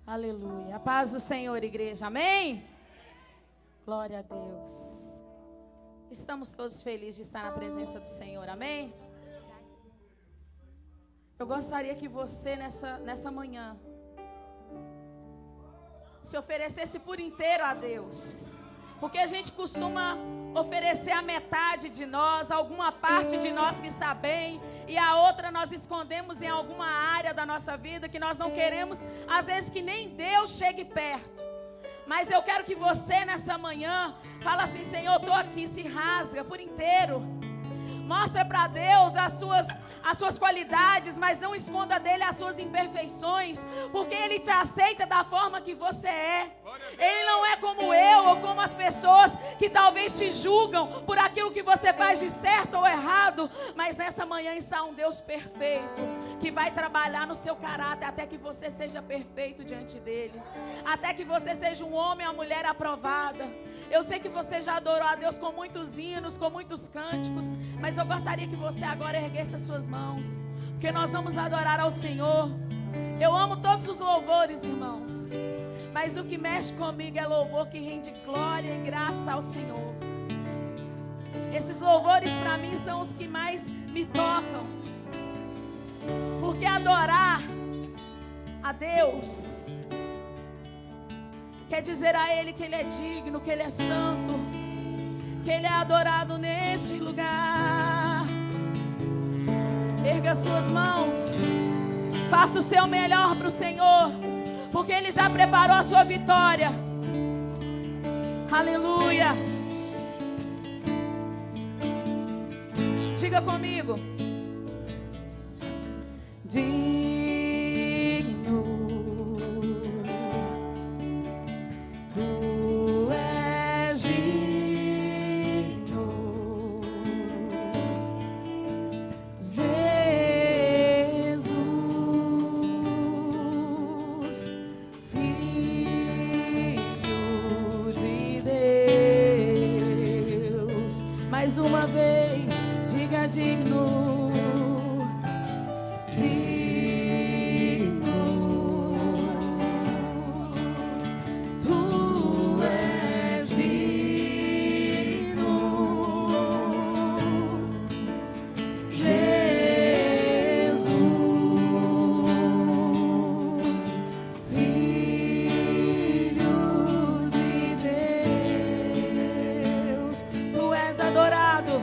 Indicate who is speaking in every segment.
Speaker 1: Aleluia. A paz do Senhor, igreja. Amém? Glória a Deus. Estamos todos felizes de estar na presença do Senhor. Amém? Eu gostaria que você, nessa manhã, se oferecesse por inteiro a Deus. Porque a gente costuma oferecer a metade de nós, alguma parte de nós que está bem, e a outra nós escondemos em alguma área da nossa vida que nós não queremos, às vezes que nem Deus chegue perto. Mas eu quero que você nessa manhã fale assim: Senhor, eu estou aqui, se rasga por inteiro. Mostra para Deus as suas qualidades, mas não esconda dele as suas imperfeições, porque ele te aceita da forma que você é. Ele não é como eu ou como as pessoas que talvez te julgam por aquilo que você faz de certo ou errado, mas nessa manhã está um Deus perfeito, que vai trabalhar no seu caráter até que você seja perfeito diante dele, até que você seja um homem ou uma mulher aprovada. Eu sei que você já adorou a Deus com muitos hinos, com muitos cânticos, mas eu gostaria que você agora erguesse as suas mãos, porque nós vamos adorar ao Senhor. Eu amo todos os louvores, irmãos, mas o que mexe comigo é louvor que rende glória e graça ao Senhor. Esses louvores para mim são os que mais me tocam, porque adorar a Deus quer dizer a Ele que Ele é digno, que Ele é santo, que Ele é adorado neste lugar. Erga suas mãos, faça o seu melhor para o Senhor, porque Ele já preparou a sua vitória. Aleluia. Diga comigo: mais uma vez, diga digno, digno, tu és digno, Jesus, Filho de Deus, tu és adorado.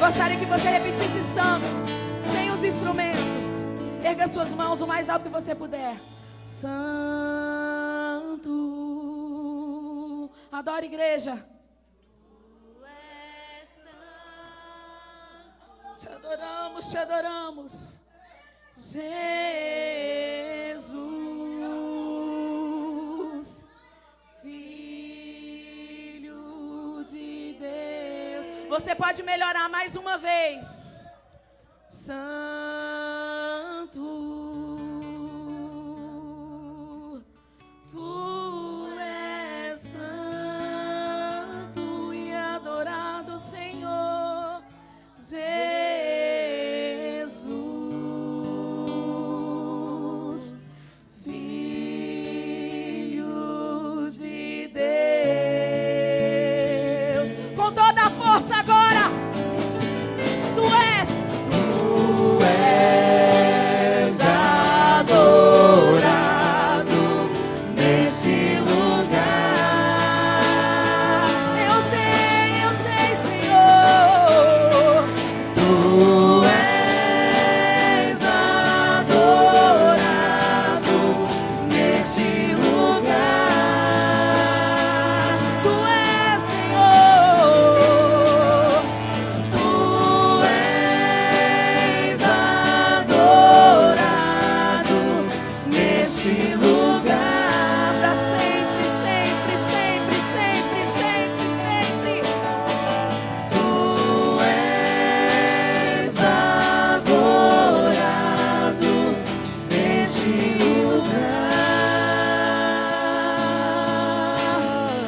Speaker 1: Gostaria que você repetisse santo, sem os instrumentos. Erga suas mãos o mais alto que você puder. Santo. Adore, igreja. Tu és santo. Te adoramos, te adoramos. Jesus, Filho de Deus. Você pode melhorar mais uma vez. Santo, tu és santo e adorado, Senhor. Jesus, Filho de Deus. Com toda a força agora. Tu és adorado nesse lugar. Eu sei, Senhor. Tu és adorado nesse lugar. Tu és, Senhor. Tu és adorado nesse lugar. Pra sempre, sempre, sempre, sempre, sempre, sempre. Tu és adorado nesse lugar.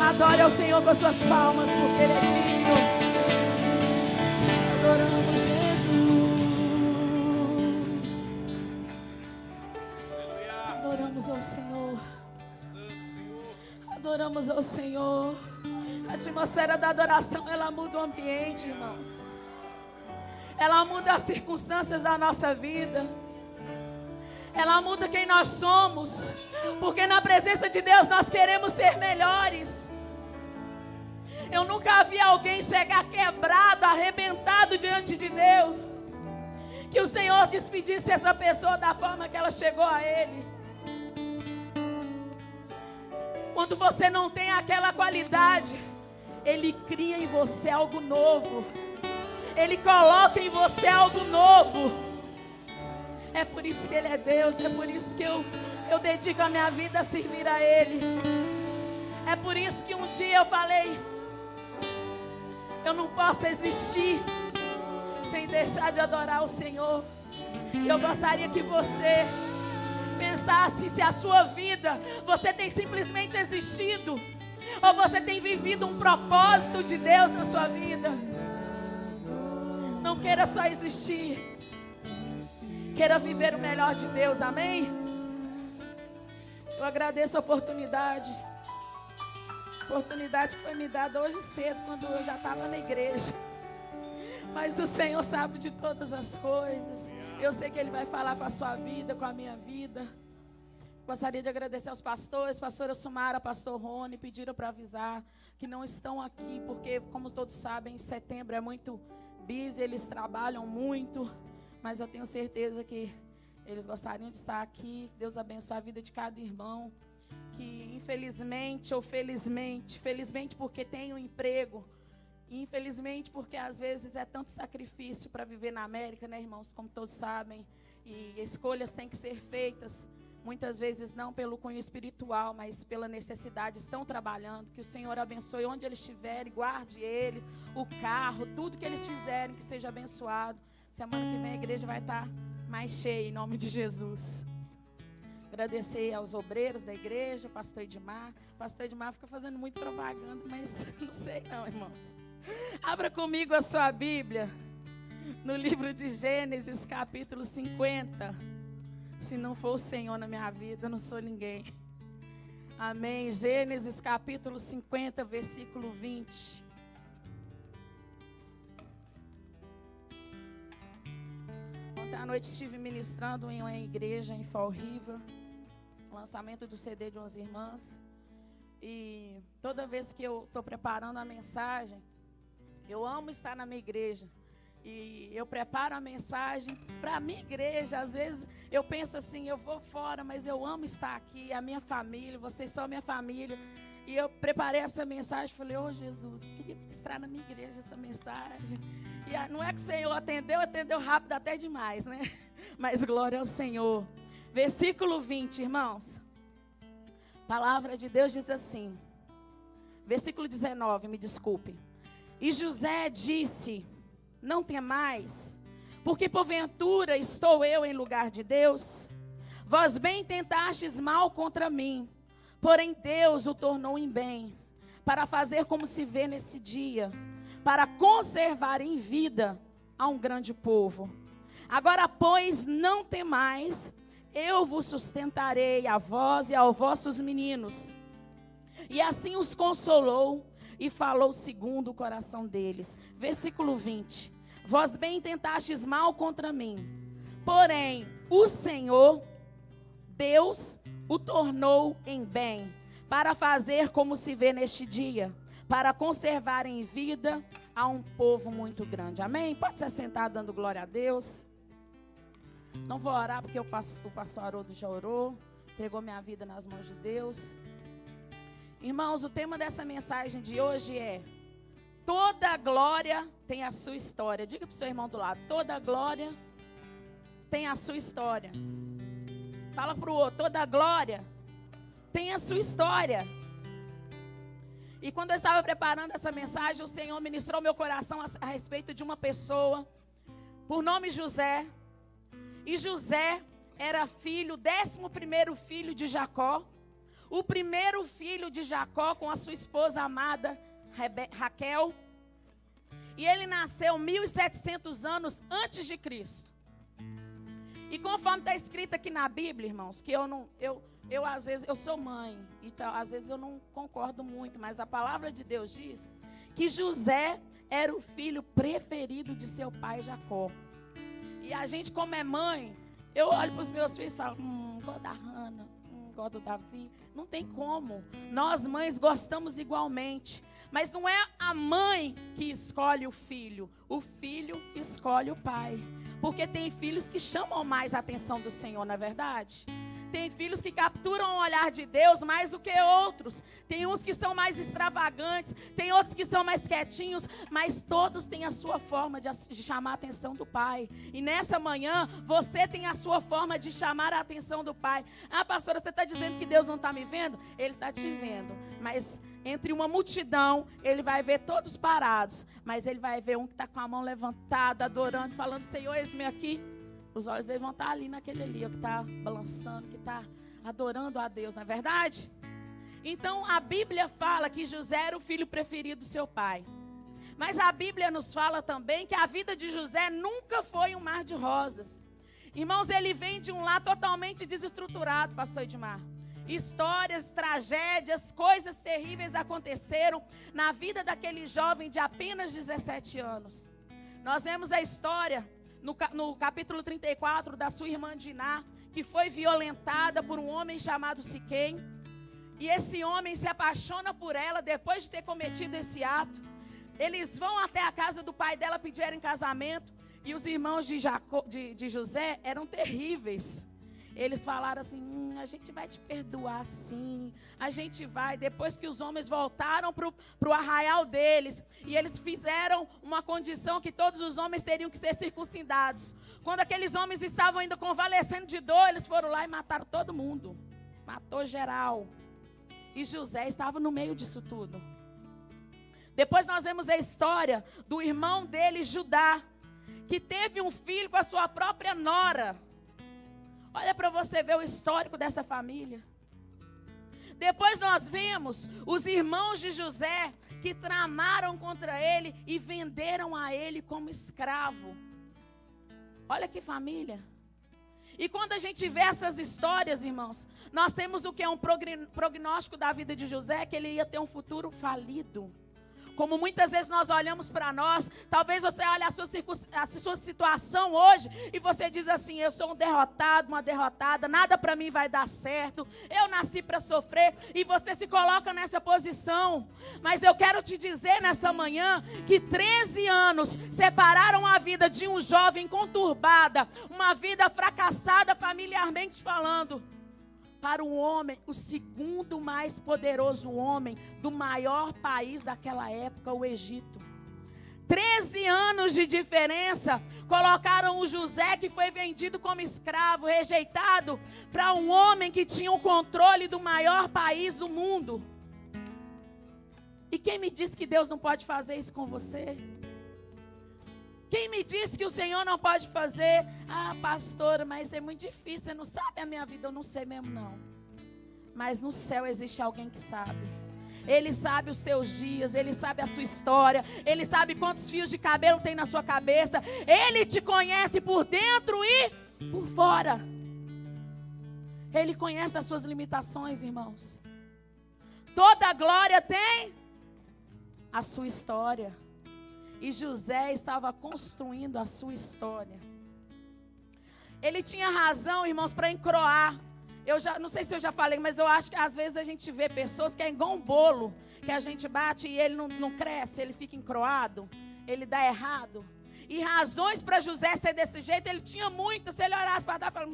Speaker 1: Adore ao Senhor com as suas palmas, porque Ele é digno. Adoramos Jesus. Adoramos ao Senhor. Adoramos ao Senhor. A atmosfera da adoração, ela muda o ambiente, irmãos. Ela muda as circunstâncias da nossa vida. Ela muda quem nós somos. Porque na presença de Deus nós queremos ser melhores. Eu nunca vi alguém chegar quebrado, arrebentado diante de Deus. Que o Senhor despedisse essa pessoa da forma que ela chegou a Ele. Quando você não tem aquela qualidade, Ele cria em você algo novo. Ele coloca em você algo novo. É por isso que Ele é Deus. É por isso que eu dedico a minha vida a servir a Ele. É por isso que um dia eu falei: eu não posso existir sem deixar de adorar o Senhor. Eu gostaria que você pensasse se a sua vida, você tem simplesmente existido, ou você tem vivido um propósito de Deus na sua vida. Não queira só existir, queira viver o melhor de Deus, amém? Eu agradeço a oportunidade que foi me dada hoje cedo, quando eu já estava na igreja. Mas o Senhor sabe de todas as coisas. Eu sei que Ele vai falar com a sua vida, com a minha vida. Gostaria de agradecer aos pastores, pastora Sumara, pastor Rony, pediram para avisar que não estão aqui, porque, como todos sabem, em setembro é muito busy, eles trabalham muito, mas eu tenho certeza que eles gostariam de estar aqui. Deus abençoe a vida de cada irmão, que infelizmente ou felizmente porque tem um emprego, infelizmente porque às vezes é tanto sacrifício para viver na América, né, irmãos, como todos sabem, e escolhas têm que ser feitas, muitas vezes não pelo cunho espiritual, mas pela necessidade. Estão trabalhando, que o Senhor abençoe onde eles estiverem, guarde eles, o carro, tudo que eles fizerem, que seja abençoado. Semana que vem a igreja vai estar mais cheia, em nome de Jesus. Agradecer aos obreiros da igreja, pastor Edmar. Pastor Edmar fica fazendo muito propaganda, mas não sei não, irmãos. Abra comigo a sua Bíblia, no livro de Gênesis, capítulo 50. Se não for o Senhor na minha vida, eu não sou ninguém. Amém. Gênesis, capítulo 50, versículo 20. Ontem à noite estive ministrando em uma igreja em Fall River, lançamento do CD de umas irmãs. E toda vez que eu estou preparando a mensagem, eu amo estar na minha igreja. E eu preparo a mensagem para a minha igreja. Às vezes eu penso assim, eu vou fora, mas eu amo estar aqui, a minha família, vocês são a minha família. E eu preparei essa mensagem, falei, Jesus, eu queria ministrar na minha igreja essa mensagem. E não é que o Senhor atendeu rápido até demais, né? Mas glória ao Senhor. Versículo 20, irmãos. A palavra de Deus diz assim. Versículo 19, me desculpe. E José disse: não temais, porque porventura estou eu em lugar de Deus? Vós bem tentastes mal contra mim, porém Deus o tornou em bem, para fazer como se vê nesse dia, para conservar em vida a um grande povo. Agora, pois, não temais, eu vos sustentarei, a vós e aos vossos meninos. E assim os consolou e falou segundo o coração deles. Versículo 20. Vós bem tentastes mal contra mim, porém o Senhor, Deus, o tornou em bem, para fazer como se vê neste dia, para conservar em vida a um povo muito grande. Amém? Pode se assentar dando glória a Deus. Não vou orar porque o pastor Haroldo já orou, entregou minha vida nas mãos de Deus. Irmãos, o tema dessa mensagem de hoje é: toda glória tem a sua história. Diga para o seu irmão do lado: toda glória tem a sua história. Fala para o outro: toda glória tem a sua história. E quando eu estava preparando essa mensagem, o Senhor ministrou meu coração a respeito de uma pessoa, por nome José. E José era filho, 11º filho de Jacó. O primeiro filho de Jacó com a sua esposa amada, Raquel. E ele nasceu 1700 anos antes de Cristo. E conforme está escrito aqui na Bíblia, irmãos, que eu às vezes, eu sou mãe, então às vezes eu não concordo muito, mas a palavra de Deus diz que José era o filho preferido de seu pai Jacó. E a gente, como é mãe, eu olho para os meus filhos e falo: gosto da Hannah, gosto do Davi. Não tem como. Nós mães gostamos igualmente. Mas não é a mãe que escolhe o filho escolhe o pai. Porque tem filhos que chamam mais a atenção do Senhor, não é verdade? Tem filhos que capturam o olhar de Deus mais do que outros. Tem uns que são mais extravagantes, tem outros que são mais quietinhos, mas todos têm a sua forma de chamar a atenção do Pai. E nessa manhã, você tem a sua forma de chamar a atenção do Pai. Ah, pastora, você está dizendo que Deus não está me vendo? Ele está te vendo, mas entre uma multidão, Ele vai ver todos parados, mas Ele vai ver um que está com a mão levantada, adorando, falando: Senhor, eis-me aqui. Os olhos deles vão estar ali naquele ali, que está balançando, que está adorando a Deus, não é verdade? Então a Bíblia fala que José era o filho preferido do seu pai. Mas a Bíblia nos fala também que a vida de José nunca foi um mar de rosas. Irmãos, ele vem de um lar totalmente desestruturado, pastor Edmar. Histórias, tragédias, coisas terríveis aconteceram na vida daquele jovem de apenas 17 anos. Nós vemos a história no capítulo 34 da sua irmã Diná, que foi violentada por um homem chamado Siquém. E esse homem se apaixona por ela depois de ter cometido esse ato. Eles vão até a casa do pai dela pedirem casamento. E os irmãos de José eram terríveis. Eles falaram assim: a gente vai te perdoar sim, a gente vai. Depois que os homens voltaram para o arraial deles, e eles fizeram uma condição que todos os homens teriam que ser circuncidados. Quando aqueles homens estavam ainda convalescendo de dor, eles foram lá e mataram todo mundo. Matou geral. E José estava no meio disso tudo. Depois nós vemos a história do irmão dele, Judá, que teve um filho com a sua própria nora. Olha para você ver o histórico dessa família. Depois nós vemos os irmãos de José que tramaram contra ele e venderam a ele como escravo. Olha que família. E quando a gente vê essas histórias, irmãos, nós temos o que é um prognóstico da vida de José, que ele ia ter um futuro falido. Como muitas vezes nós olhamos para nós, talvez você olhe a sua situação hoje e você diz assim: eu sou um derrotado, uma derrotada, nada para mim vai dar certo, eu nasci para sofrer, e você se coloca nessa posição. Mas eu quero te dizer nessa manhã que 13 anos separaram a vida de um jovem conturbada, uma vida fracassada familiarmente falando, para um homem, o segundo mais poderoso homem do maior país daquela época, o Egito. 13 anos de diferença. Colocaram o José, que foi vendido como escravo, rejeitado, para um homem que tinha o controle do maior país do mundo. E quem me disse que Deus não pode fazer isso com você? Quem me disse que o Senhor não pode fazer? Ah, pastora, mas é muito difícil, você não sabe a minha vida. Eu não sei mesmo não. Mas no céu existe alguém que sabe. Ele sabe os teus dias, Ele sabe a sua história, Ele sabe quantos fios de cabelo tem na sua cabeça. Ele te conhece por dentro e por fora. Ele conhece as suas limitações, irmãos. Toda glória tem a sua história. E José estava construindo a sua história. Ele tinha razão, irmãos, para encroar. Eu já, não sei se eu já falei, mas eu acho que às vezes a gente vê pessoas que é igual um bolo, que a gente bate e ele não cresce, ele fica encroado, ele dá errado. E razões para José ser desse jeito, ele tinha muitas. Se ele olhasse para trás, falava,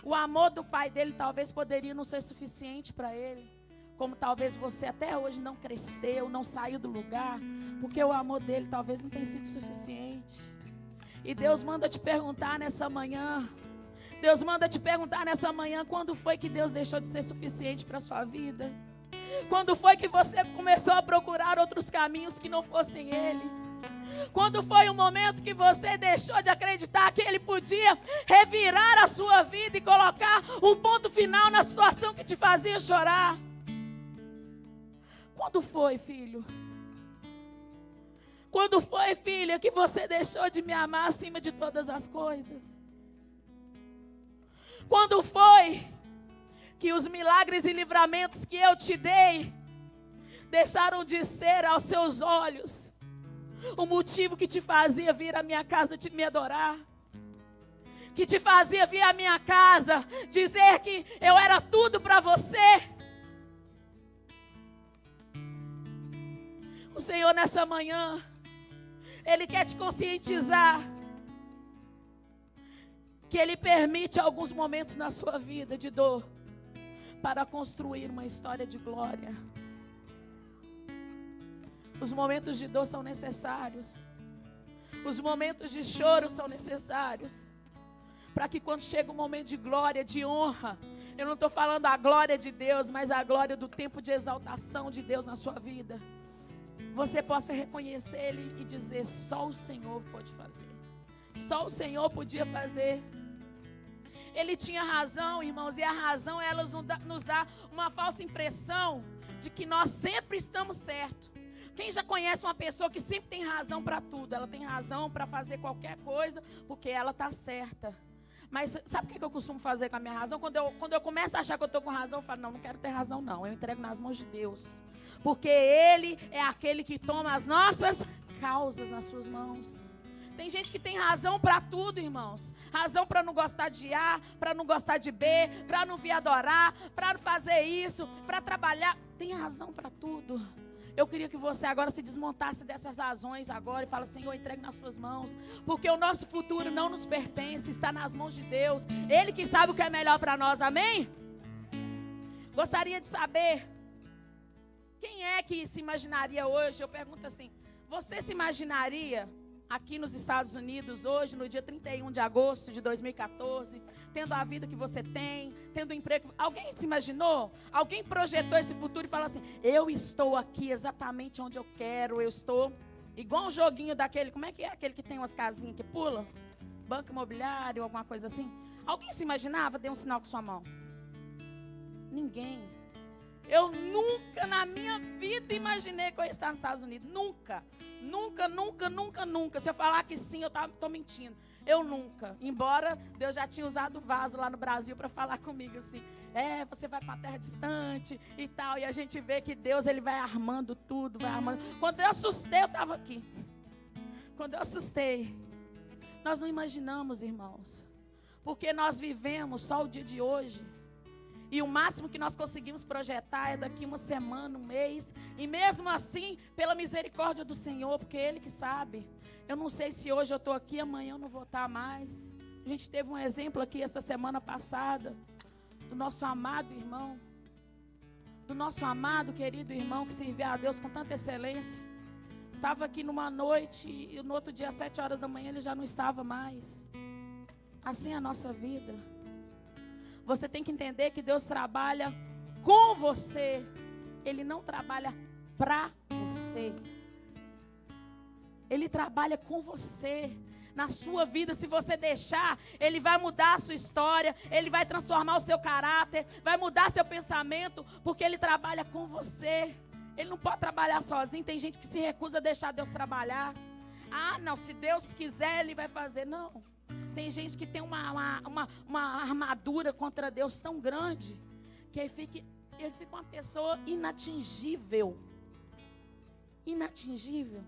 Speaker 1: o amor do pai dele talvez poderia não ser suficiente para ele. Como talvez você até hoje não cresceu, não saiu do lugar, porque o amor dele talvez não tenha sido suficiente. E Deus manda te perguntar nessa manhã, quando foi que Deus deixou de ser suficiente para a sua vida? Quando foi que você começou a procurar outros caminhos que não fossem Ele? Quando foi o momento que você deixou de acreditar que Ele podia revirar a sua vida e colocar um ponto final na situação que te fazia chorar? Quando foi, filho? Quando foi, filha, que você deixou de me amar acima de todas as coisas? Quando foi que os milagres e livramentos que eu te dei deixaram de ser aos seus olhos o motivo que te fazia vir à minha casa me adorar? Que te fazia vir à minha casa dizer que eu era tudo para você? O Senhor nessa manhã, Ele quer te conscientizar que Ele permite alguns momentos na sua vida de dor para construir uma história de glória. Os momentos de dor são necessários. Os momentos de choro são necessários. Para que quando chega um momento de glória, de honra, eu não estou falando a glória de Deus, mas a glória do tempo de exaltação de Deus na sua vida, você possa reconhecer Ele e dizer, só o Senhor pode fazer. Só o Senhor podia fazer. Ele tinha razão, irmãos, e a razão ela nos dá uma falsa impressão de que nós sempre estamos certos. Quem já conhece uma pessoa que sempre tem razão para tudo? Ela tem razão para fazer qualquer coisa, porque ela está certa. Mas sabe o que eu costumo fazer com a minha razão? Quando eu começo a achar que eu estou com razão, eu falo, não quero ter razão não. Eu entrego nas mãos de Deus. Porque Ele é aquele que toma as nossas causas nas suas mãos. Tem gente que tem razão para tudo, irmãos. Razão para não gostar de A, para não gostar de B, para não vir adorar, para não fazer isso, para trabalhar. Tem razão para tudo. Eu queria que você agora se desmontasse dessas razões agora e fala, Senhor, entregue nas suas mãos. Porque o nosso futuro não nos pertence, está nas mãos de Deus. Ele que sabe o que é melhor para nós, amém? Gostaria de saber, quem é que se imaginaria hoje, eu pergunto assim, você se imaginaria aqui nos Estados Unidos hoje, no dia 31 de agosto de 2014, tendo a vida que você tem, tendo o emprego? Alguém se imaginou? Alguém projetou esse futuro e falou assim, eu estou aqui exatamente onde eu quero, eu estou igual um joguinho daquele, como é aquele que tem umas casinhas que pula? Banco imobiliário, alguma coisa assim? Alguém se imaginava? Dê um sinal com sua mão. Ninguém. Eu nunca na minha vida imaginei que eu ia estar nos Estados Unidos. Nunca. Nunca, nunca, nunca, nunca. Se eu falar que sim, eu estou mentindo. Eu nunca. Embora Deus já tinha usado o vaso lá no Brasil para falar comigo assim. Você vai para uma terra distante e tal. E a gente vê que Deus, Ele vai armando tudo, vai armando. Quando eu assustei, eu estava aqui. Quando eu assustei. Nós não imaginamos, irmãos. Porque nós vivemos só o dia de hoje. E o máximo que nós conseguimos projetar é daqui uma semana, um mês. E mesmo assim, pela misericórdia do Senhor, porque Ele que sabe. Eu não sei se hoje eu estou aqui, amanhã eu não vou estar mais. A gente teve um exemplo aqui essa semana passada, do nosso amado irmão. Do nosso amado, querido irmão, que servia a Deus com tanta excelência. estava aqui numa noite e no outro dia, às 7 horas da manhã, ele já não estava mais. Assim é a nossa vida. Você tem que entender que Deus trabalha com você. Ele não trabalha para você. Ele trabalha com você. Na sua vida, se você deixar, Ele vai mudar a sua história, Ele vai transformar o seu caráter, vai mudar seu pensamento, porque Ele trabalha com você. Ele não pode trabalhar sozinho. Tem gente que se recusa a deixar Deus trabalhar. Ah, não, se Deus quiser, Ele vai fazer. Não. Tem gente que tem uma armadura contra Deus tão grande, que ele fica uma pessoa inatingível. Inatingível.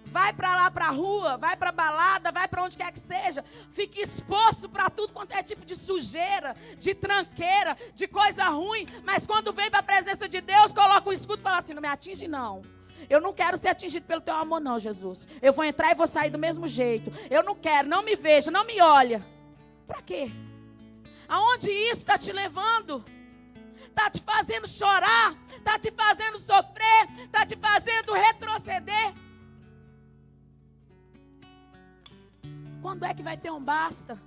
Speaker 1: Vai para lá, para a rua, vai para a balada, vai para onde quer que seja. Fique exposto para tudo quanto é tipo de sujeira, de tranqueira, de coisa ruim. Mas quando vem para a presença de Deus, coloca o escudo e fala assim, não me atinge não. Eu não quero ser atingido pelo teu amor não, Jesus. Eu vou entrar e vou sair do mesmo jeito. Eu não quero, não me veja, não me olha. Para quê? Aonde isso está te levando? Está te fazendo chorar? Está te fazendo sofrer? Está te fazendo retroceder? Quando é que vai ter um basta?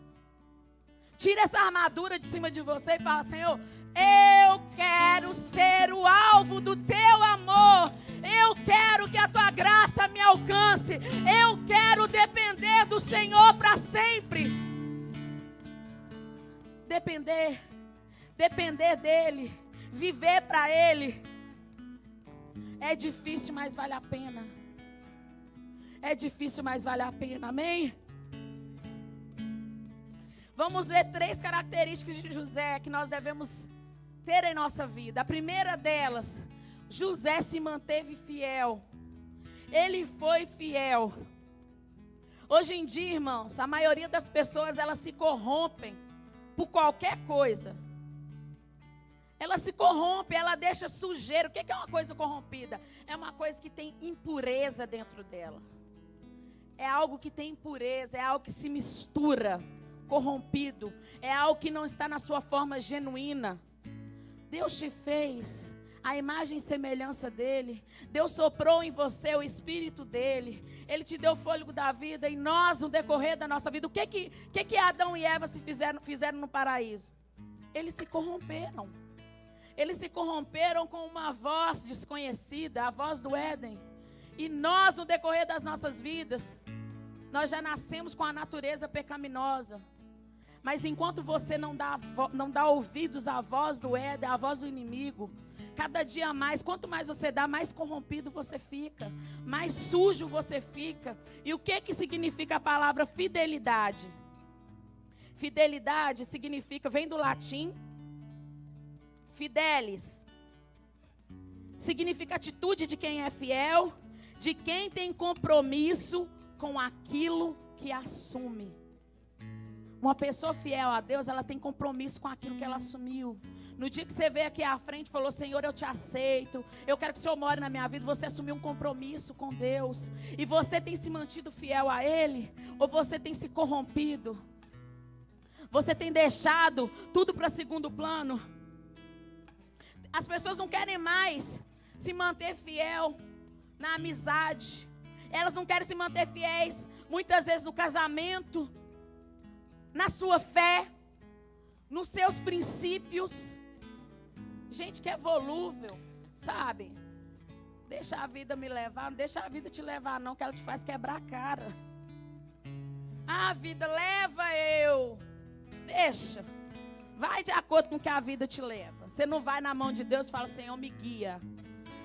Speaker 1: Tira essa armadura de cima de você e fala, Senhor, eu quero ser o alvo do teu amor. Eu quero que a tua graça me alcance. Eu quero depender do Senhor para sempre. Depender dEle, viver para Ele. É difícil, mas vale a pena. É difícil, mas vale a pena, amém? Vamos ver 3 características de José que nós devemos ter em nossa vida. A primeira delas, José se manteve fiel. Ele foi fiel. Hoje em dia, irmãos, a maioria das pessoas, elas se corrompem por qualquer coisa. Ela se corrompe, ela deixa sujeira. O que é uma coisa corrompida? É uma coisa que tem impureza dentro dela. É algo que tem impureza, é algo que se mistura. Corrompido, é algo que não está na sua forma genuína. Deus te fez a imagem e semelhança dele. Deus soprou em você o Espírito dele. Ele te deu o fôlego da vida. E nós, no decorrer da nossa vida, o que Adão e Eva fizeram no paraíso? Eles se corromperam. Eles se corromperam com uma voz desconhecida, a voz do Éden. E nós, no decorrer das nossas vidas, nós já nascemos com a natureza pecaminosa. Mas enquanto você não dá ouvidos à voz do Éden, à voz do inimigo, cada dia mais, quanto mais você dá, mais corrompido você fica, mais sujo você fica. E o que significa a palavra fidelidade? Fidelidade significa, vem do latim, fidelis. Significa atitude de quem é fiel, de quem tem compromisso com aquilo que assume. Uma pessoa fiel a Deus, ela tem compromisso com aquilo que ela assumiu. No dia que você veio aqui à frente e falou, Senhor, eu te aceito, eu quero que o Senhor more na minha vida, você assumiu um compromisso com Deus. E você tem se mantido fiel a Ele? Ou você tem se corrompido? Você tem deixado tudo para segundo plano? As pessoas não querem mais se manter fiel na amizade. Elas não querem se manter fiéis, muitas vezes no casamento, na sua fé, nos seus princípios. Gente que é volúvel, sabe? Deixa a vida me levar, não deixa a vida te levar não, que ela te faz quebrar a cara. Ah, vida, leva eu. Deixa. Vai de acordo com o que a vida te leva. Você não vai na mão de Deus e fala, Senhor, me guia.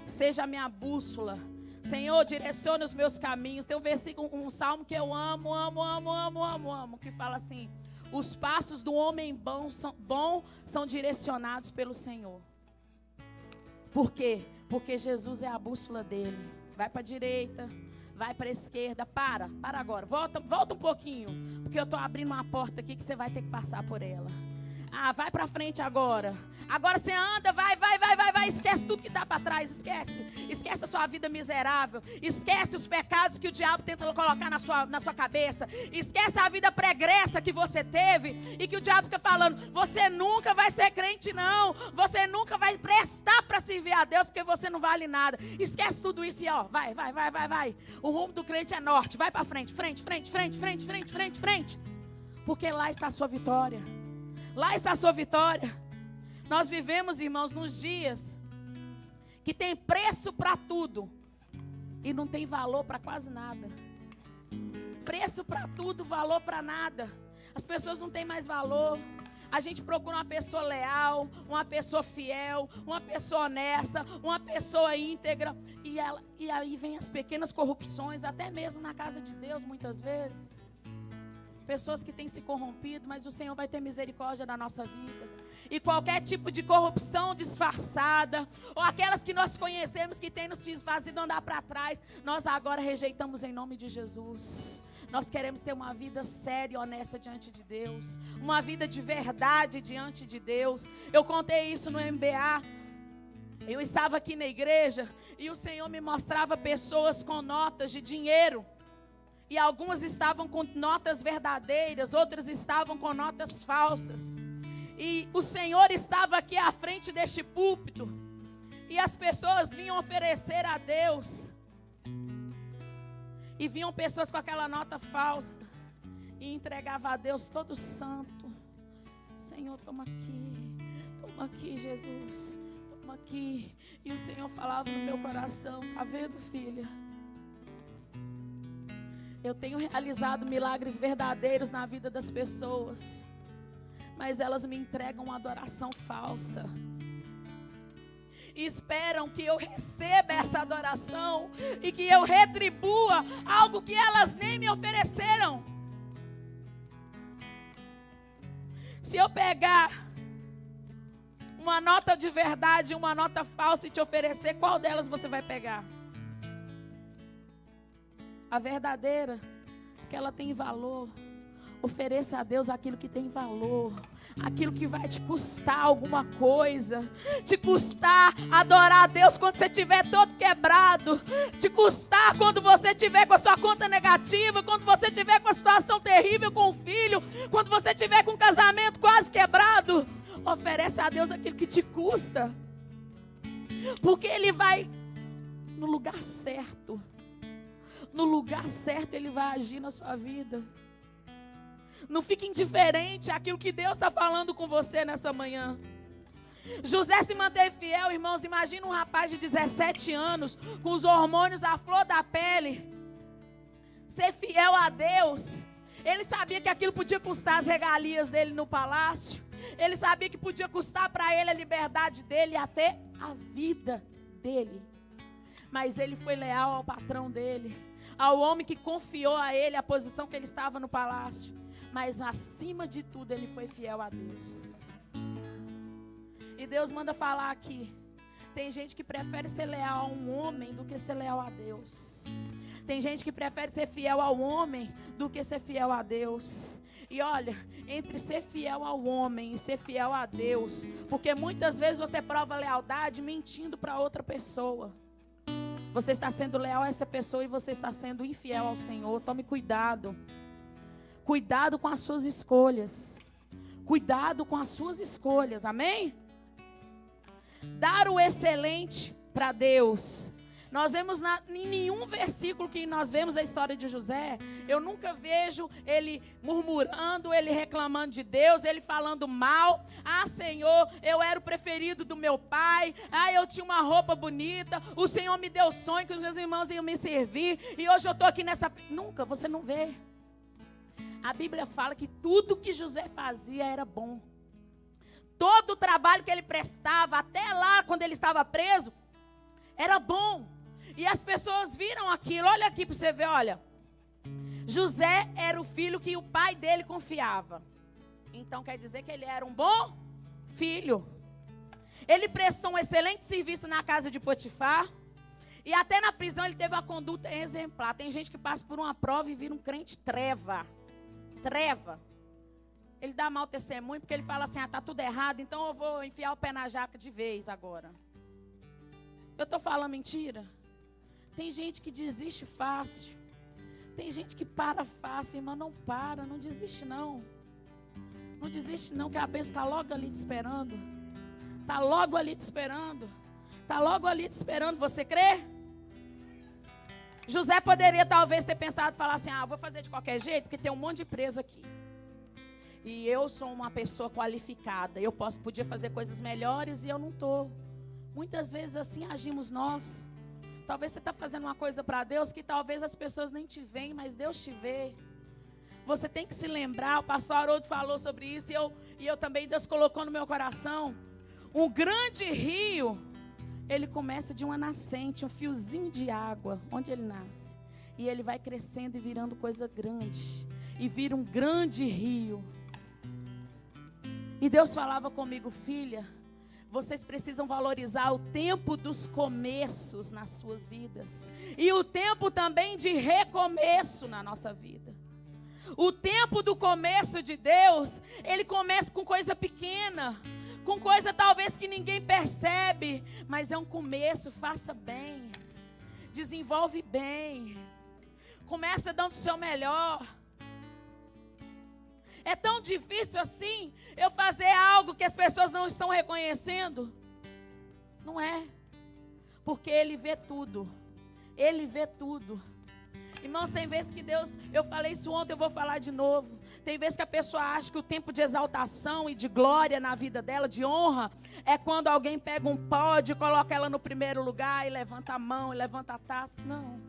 Speaker 1: Seja a minha bússola. Senhor, direcione os meus caminhos. Tem um versículo, um salmo que eu amo, que fala assim, os passos do homem bom são direcionados pelo Senhor. Por quê? Porque Jesus é a bússola dele. Vai para a direita, vai para a esquerda, para agora, volta um pouquinho, porque eu estou abrindo uma porta aqui que você vai ter que passar por ela. Ah, vai para frente agora. Agora você anda, vai. Esquece tudo que está para trás. Esquece a sua vida miserável. Esquece os pecados que o diabo tenta colocar na sua cabeça. Esquece a vida pregressa que você teve e que o diabo fica falando: você nunca vai ser crente, não. Você nunca vai prestar para servir a Deus porque você não vale nada. Esquece tudo isso e ó, vai. O rumo do crente é norte. Vai para frente. Porque lá está a sua vitória. Lá está a sua vitória. Nós vivemos, irmãos, nos dias que tem preço para tudo e não tem valor para quase nada. Preço para tudo, valor para nada. As pessoas não têm mais valor. A gente procura uma pessoa leal, uma pessoa fiel, uma pessoa honesta, uma pessoa íntegra. E aí vem as pequenas corrupções, até mesmo na casa de Deus, muitas vezes. Pessoas que têm se corrompido, mas o Senhor vai ter misericórdia da nossa vida. E qualquer tipo de corrupção disfarçada, ou aquelas que nós conhecemos que têm nos fazido andar para trás, nós agora rejeitamos em nome de Jesus. Nós queremos ter uma vida séria e honesta diante de Deus. Uma vida de verdade diante de Deus. Eu contei isso no MBA. Eu estava aqui na igreja e o Senhor me mostrava pessoas com notas de dinheiro. E algumas estavam com notas verdadeiras, outras estavam com notas falsas. E o Senhor estava aqui à frente deste púlpito. E as pessoas vinham oferecer a Deus. E vinham pessoas com aquela nota falsa. E entregava a Deus todo santo. Senhor, toma aqui, Jesus. Toma aqui. E o Senhor falava no meu coração: tá vendo, filha? Eu tenho realizado milagres verdadeiros na vida das pessoas, mas elas me entregam uma adoração falsa. E esperam que eu receba essa adoração e que eu retribua algo que elas nem me ofereceram. Se eu pegar uma nota de verdade e uma nota falsa e te oferecer, qual delas você vai pegar? A verdadeira, porque ela tem valor. Ofereça a Deus aquilo que tem valor, aquilo que vai te custar alguma coisa, te custar adorar a Deus quando você estiver todo quebrado, te custar quando você estiver com a sua conta negativa, quando você estiver com a situação terrível com o filho, quando você estiver com o casamento quase quebrado. Oferece a Deus aquilo que te custa, porque Ele vai no lugar certo. No lugar certo Ele vai agir na sua vida. Não fique indiferente àquilo que Deus está falando com você nessa manhã. José se manteve fiel, irmãos. Imagina um rapaz de 17 anos, com os hormônios à flor da pele, ser fiel a Deus. Ele sabia que aquilo podia custar as regalias dele no palácio. Ele sabia que podia custar para ele a liberdade dele e até a vida dele. Mas ele foi leal ao patrão dele, ao homem que confiou a ele a posição que ele estava no palácio. Mas acima de tudo ele foi fiel a Deus. E Deus manda falar aqui: tem gente que prefere ser leal a um homem do que ser leal a Deus. Tem gente que prefere ser fiel ao homem do que ser fiel a Deus. E olha, entre ser fiel ao homem e ser fiel a Deus, porque muitas vezes você prova lealdade mentindo para outra pessoa. Você está sendo leal a essa pessoa e você está sendo infiel ao Senhor. Tome cuidado. Cuidado com as suas escolhas. Cuidado com as suas escolhas. Amém? Dar o excelente para Deus. Nós vemos em nenhum versículo que nós vemos a história de José, eu nunca vejo ele murmurando, ele reclamando de Deus, ele falando mal. Ah, Senhor, eu era o preferido do meu pai. Ah, eu tinha uma roupa bonita. O Senhor me deu sonho que os meus irmãos iam me servir. E hoje eu estou aqui nessa... Nunca, você não vê. A Bíblia fala que tudo que José fazia era bom. Todo o trabalho que ele prestava, até lá quando ele estava preso, era bom. E as pessoas viram aquilo. Olha aqui para você ver, olha. José era o filho que o pai dele confiava. Então quer dizer que ele era um bom filho. Ele prestou um excelente serviço na casa de Potifar. E até na prisão ele teve uma conduta exemplar. Tem gente que passa por uma prova e vira um crente treva. Treva. Ele dá mau testemunho porque ele fala assim, tá tudo errado, então eu vou enfiar o pé na jaca de vez agora. Eu estou falando mentira? Tem gente que desiste fácil. Tem gente que para fácil, irmã, não para, não desiste não. Não desiste não, que a bênção está logo ali te esperando. Está logo ali te esperando. Está logo ali te esperando, você crê? José poderia talvez ter pensado, falar assim, vou fazer de qualquer jeito, porque tem um monte de preso aqui. E eu sou uma pessoa qualificada, eu podia fazer coisas melhores e eu não estou. Muitas vezes assim agimos nós. Talvez você está fazendo uma coisa para Deus que talvez as pessoas nem te veem, mas Deus te vê. Você tem que se lembrar, o pastor Haroldo falou sobre isso e eu também, Deus colocou no meu coração. Um grande rio, ele começa de uma nascente, um fiozinho de água, onde ele nasce. E ele vai crescendo e virando coisa grande. E vira um grande rio. E Deus falava comigo, filha, vocês precisam valorizar o tempo dos começos nas suas vidas. E o tempo também de recomeço na nossa vida. O tempo do começo de Deus, ele começa com coisa pequena. Com coisa talvez que ninguém percebe. Mas é um começo, faça bem. Desenvolve bem. Começa dando o seu melhor. É tão difícil assim eu fazer algo que as pessoas não estão reconhecendo? Não é. Porque Ele vê tudo. Ele vê tudo. Irmãos, tem vezes que Deus, eu falei isso ontem, eu vou falar de novo. Tem vezes que a pessoa acha que o tempo de exaltação e de glória na vida dela, de honra, é quando alguém pega um pódio, coloca ela no primeiro lugar e levanta a mão e levanta a taça. Não.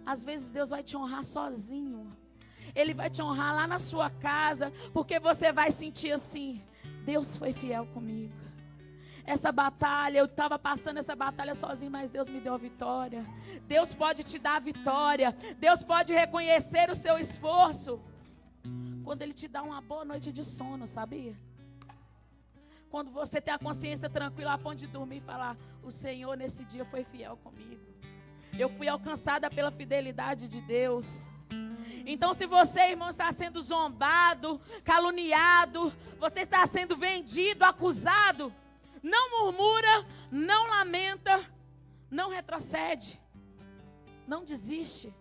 Speaker 1: Às vezes Deus vai te honrar sozinho. Ele vai te honrar lá na sua casa, porque você vai sentir assim, Deus foi fiel comigo. Essa batalha, eu estava passando essa batalha sozinho, mas Deus me deu a vitória. Deus pode te dar a vitória. Deus pode reconhecer o seu esforço. Quando Ele te dá uma boa noite de sono, sabia? Quando você tem a consciência tranquila a ponto de dormir e falar, o Senhor nesse dia foi fiel comigo. Eu fui alcançada pela fidelidade de Deus. Então, se você, irmão, está sendo zombado, caluniado, você está sendo vendido, acusado, não murmura, não lamenta, não retrocede, não desiste.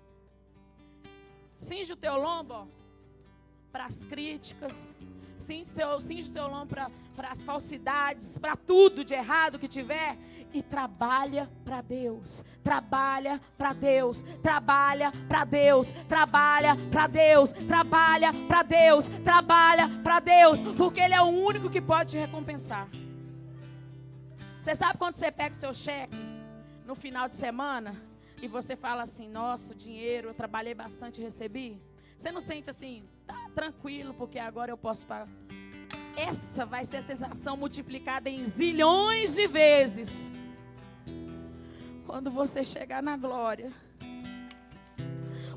Speaker 1: Cinge o teu lombo para as críticas, cinge o seu lombo para as falsidades, para tudo de errado que tiver. E trabalha para Deus, trabalha para Deus, trabalha para Deus, trabalha para Deus, trabalha para Deus, trabalha para Deus, porque Ele é o único que pode te recompensar. Você sabe quando você pega o seu cheque no final de semana e você fala assim, nossa, o dinheiro, eu trabalhei bastante e recebi? Você não sente assim, tá tranquilo, porque agora eu posso pagar. Essa vai ser a sensação multiplicada em zilhões de vezes. Quando você chegar na glória,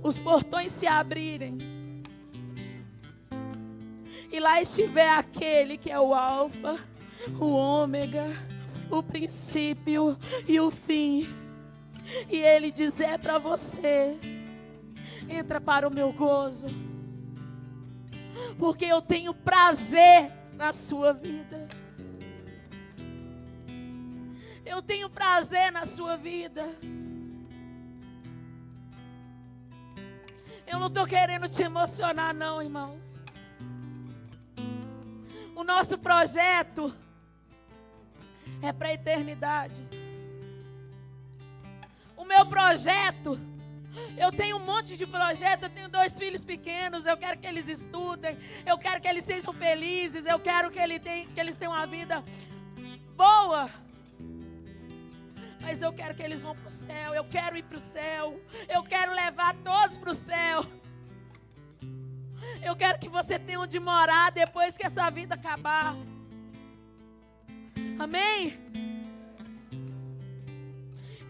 Speaker 1: os portões se abrirem e lá estiver aquele que é o alfa, o ômega, o princípio e o fim, e Ele dizer para você, entra para o meu gozo, porque eu tenho prazer na sua vida. Eu tenho prazer na sua vida. Eu não estou querendo te emocionar não, irmãos. O nosso projeto é para a eternidade. O meu projeto, eu tenho um monte de projeto, eu tenho 2 filhos pequenos, eu quero que eles estudem, eu quero que eles sejam felizes, eu quero que eles tenham uma vida boa. Mas eu quero que eles vão para o céu, eu quero ir para o céu, eu quero levar todos para o céu. Eu quero que você tenha onde morar depois que essa vida acabar. Amém?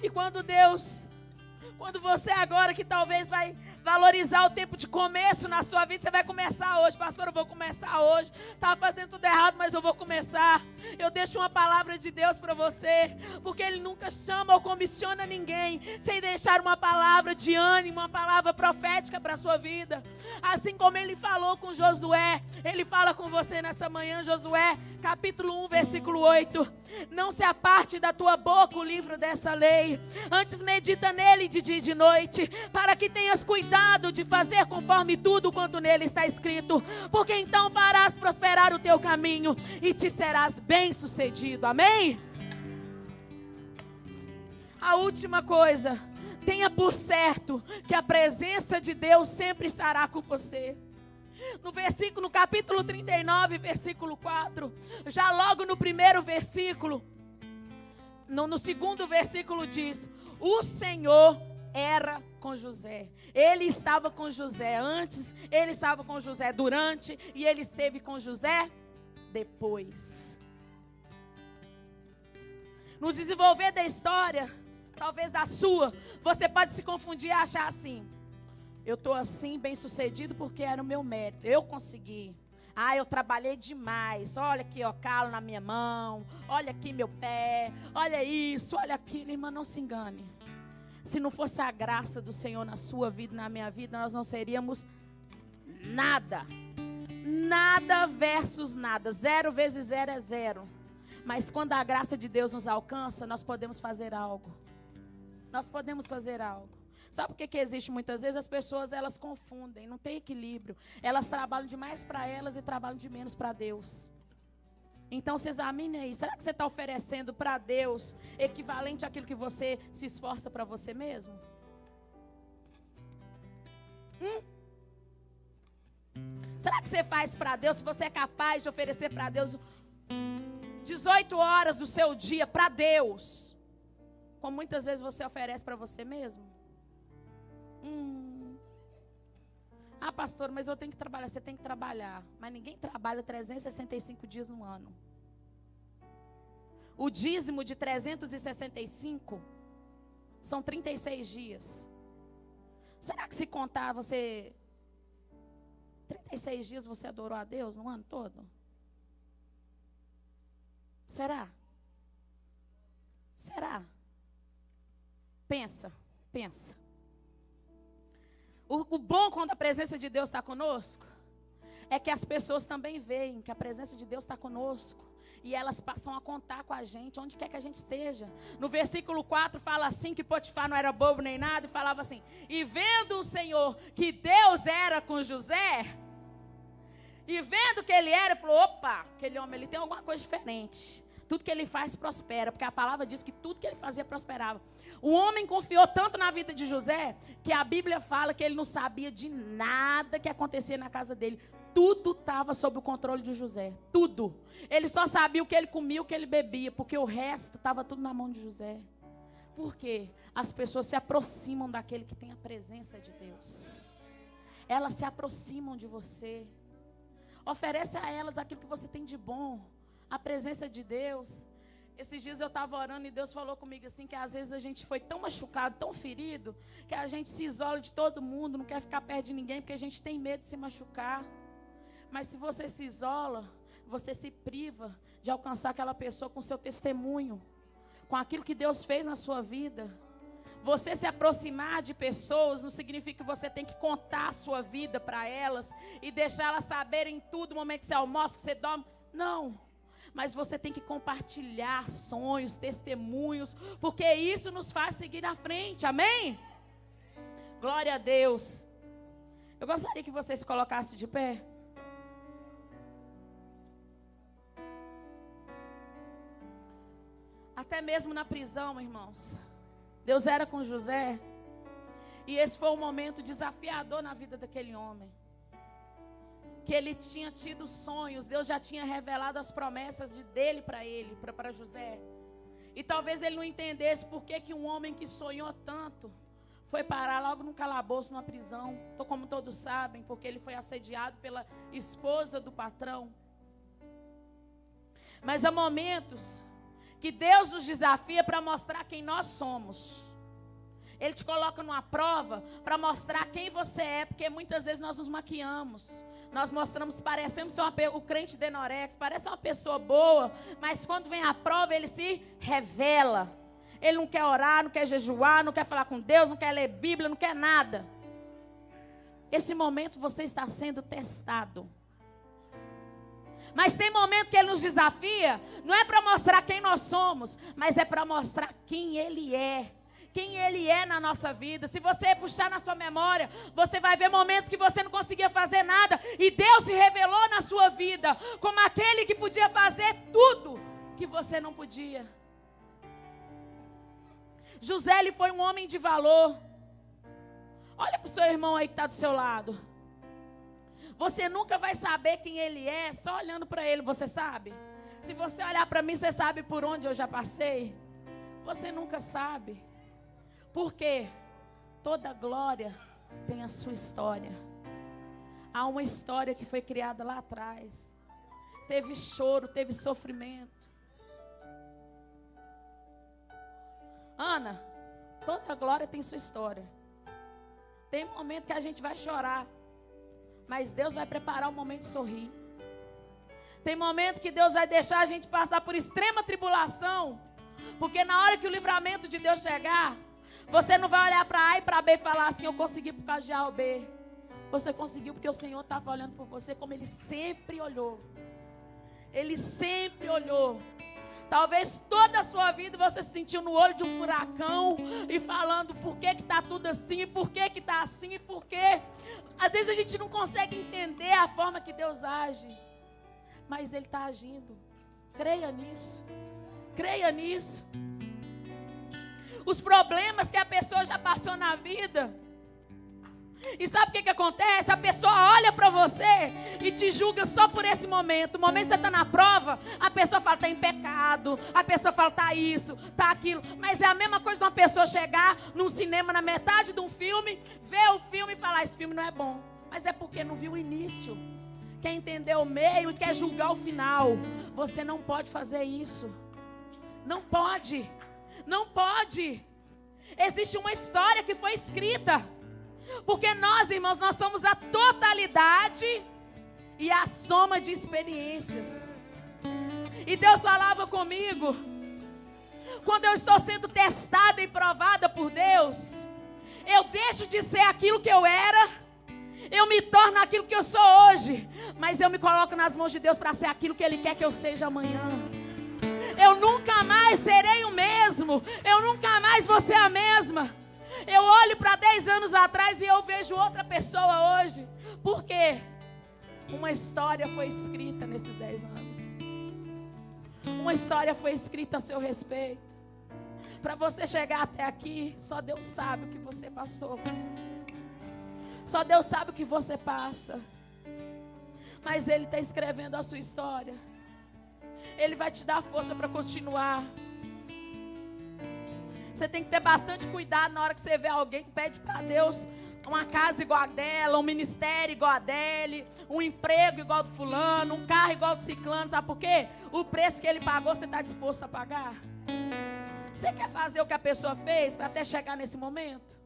Speaker 1: E quando você agora que talvez vai valorizar o tempo de começo na sua vida. Você vai começar hoje. Pastor, eu vou começar hoje. Estava fazendo tudo errado, mas eu vou começar. Eu deixo uma palavra de Deus para você, porque Ele nunca chama ou comissiona ninguém sem deixar uma palavra de ânimo, uma palavra profética para a sua vida. Assim como Ele falou com Josué, Ele fala com você nessa manhã. Josué, capítulo 1, versículo 8. Não se aparte da tua boca o livro dessa lei, antes medita nele de dia e de noite, para que tenhas cuidado de fazer conforme tudo quanto nele está escrito, porque então farás prosperar o teu caminho e te serás bem-sucedido. Amém? A última coisa, tenha por certo que a presença de Deus sempre estará com você. No capítulo 39, versículo 4, já logo no primeiro versículo, no segundo versículo diz: o Senhor era com José. Ele estava com José antes, ele estava com José durante, e ele esteve com José depois. No desenvolver da história, talvez da sua, você pode se confundir e achar assim: eu estou assim, bem sucedido, porque era o meu mérito, eu consegui. Eu trabalhei demais. Olha aqui, ó, calo na minha mão. Olha aqui meu pé. Olha isso, olha aquilo. Irmã, não se engane. Se não fosse a graça do Senhor na sua vida, na minha vida, nós não seríamos nada. Nada versus nada. 0 vezes 0 é 0. Mas quando a graça de Deus nos alcança, nós podemos fazer algo. Nós podemos fazer algo. Sabe por que existe muitas vezes? As pessoas, elas confundem, não tem equilíbrio. Elas trabalham demais para elas e trabalham de menos para Deus. Então se examine aí. Será que você está oferecendo para Deus equivalente àquilo que você se esforça para você mesmo? Será que você faz para Deus, se você é capaz de oferecer para Deus 18 horas do seu dia para Deus, como muitas vezes você oferece para você mesmo? Pastor, mas eu tenho que trabalhar. Você tem que trabalhar, mas ninguém trabalha 365 dias no ano. O dízimo de 365 são 36 dias. Será que se contar você 36 dias você adorou a Deus no ano todo? Será? Será? Pensa. O bom quando a presença de Deus está conosco é que as pessoas também veem que a presença de Deus está conosco e elas passam a contar com a gente, onde quer que a gente esteja. No versículo 4 fala assim, que Potifar não era bobo nem nada, e falava assim: e vendo o Senhor que Deus era com José, e vendo que ele era, falou: opa, aquele homem ele tem alguma coisa diferente. Tudo que ele faz prospera, porque a palavra diz que tudo que ele fazia prosperava. O homem confiou tanto na vida de José, que a Bíblia fala que ele não sabia de nada que acontecia na casa dele. Tudo estava sob o controle de José, tudo. Ele só sabia o que ele comia, o que ele bebia, porque o resto estava tudo na mão de José. Por quê? As pessoas se aproximam daquele que tem a presença de Deus. Elas se aproximam de você. Oferece a elas aquilo que você tem de bom. A presença de Deus. Esses dias eu estava orando e Deus falou comigo assim, que às vezes a gente foi tão machucado, tão ferido, que a gente se isola de todo mundo, não quer ficar perto de ninguém, porque a gente tem medo de se machucar. Mas se você se isola, você se priva de alcançar aquela pessoa com seu testemunho, com aquilo que Deus fez na sua vida. Você se aproximar de pessoas não significa que você tem que contar a sua vida para elas e deixá-las saberem tudo no momento que você almoça, que você dorme. Não. Mas você tem que compartilhar sonhos, testemunhos, porque isso nos faz seguir à frente, amém? Glória a Deus. Eu gostaria que você se colocasse de pé. Até mesmo na prisão, irmãos, Deus era com José, e esse foi um momento desafiador na vida daquele homem. Que ele tinha tido sonhos, Deus já tinha revelado as promessas dele para José. E talvez ele não entendesse por que um homem que sonhou tanto foi parar logo num calabouço, numa prisão. Como todos sabem, porque ele foi assediado pela esposa do patrão. Mas há momentos que Deus nos desafia para mostrar quem nós somos. Ele te coloca numa prova para mostrar quem você é, porque muitas vezes nós nos maquiamos. Nós mostramos, parecemos ser o crente Denorex, parece uma pessoa boa, mas quando vem a prova, ele se revela. Ele não quer orar, não quer jejuar, não quer falar com Deus, não quer ler Bíblia, não quer nada. Esse momento você está sendo testado. Mas tem momento que Ele nos desafia, não é para mostrar quem nós somos, mas é para mostrar quem Ele é. Quem Ele é na nossa vida. Se você puxar na sua memória, você vai ver momentos que você não conseguia fazer nada, e Deus se revelou na sua vida, como aquele que podia fazer tudo que você não podia. José, ele foi um homem de valor. Olha para o seu irmão aí que está do seu lado. Você nunca vai saber quem ele é só olhando para ele, você sabe? Se você olhar para mim, você sabe por onde eu já passei? Você nunca sabe. Por quê? Toda glória tem a sua história. Há uma história que foi criada lá atrás. Teve choro, teve sofrimento. Ana, toda glória tem sua história. Tem momento que a gente vai chorar, mas Deus vai preparar o momento de sorrir. Tem momento que Deus vai deixar a gente passar por extrema tribulação, porque na hora que o livramento de Deus chegar, você não vai olhar para A e para B e falar assim, eu consegui por causa de A ou B. Você conseguiu porque o Senhor estava olhando por você como Ele sempre olhou. Ele sempre olhou. Talvez toda a sua vida você se sentiu no olho de um furacão e falando por que está tudo assim, por que está assim, por quê. Às vezes a gente não consegue entender a forma que Deus age, mas Ele está agindo. Creia nisso. Creia nisso. Os problemas que a pessoa já passou na vida. E sabe o que acontece? A pessoa olha para você e te julga só por esse momento. O momento que você está na prova, a pessoa fala, está em pecado. A pessoa fala, está isso, está aquilo. Mas é a mesma coisa de uma pessoa chegar num cinema na metade de um filme, ver o filme e falar, esse filme não é bom. Mas é porque não viu o início. Quer entender o meio e quer julgar o final. Você não pode fazer isso. Não pode. Não pode. Existe uma história que foi escrita. Porque nós, irmãos, nós somos a totalidade e a soma de experiências. E Deus falava comigo, quando eu estou sendo testada e provada por Deus, eu deixo de ser aquilo que eu era, eu me torno aquilo que eu sou hoje, mas eu me coloco nas mãos de Deus para ser aquilo que Ele quer que eu seja amanhã. Eu nunca mais serei o mesmo, eu nunca mais vou ser a mesma. Eu olho para 10 anos atrás e eu vejo outra pessoa hoje. Por quê? Uma história foi escrita nesses 10 anos. Uma história foi escrita a seu respeito. Para você chegar até aqui, só Deus sabe o que você passou. Só Deus sabe o que você passa. Mas Ele está escrevendo a sua história. Ele vai te dar força para continuar. Você tem que ter bastante cuidado na hora que você vê alguém que pede para Deus uma casa igual a dela, um ministério igual a dele, um emprego igual ao do fulano, um carro igual ao do ciclano. Sabe por quê? O preço que ele pagou, você está disposto a pagar? Você quer fazer o que a pessoa fez para até chegar nesse momento?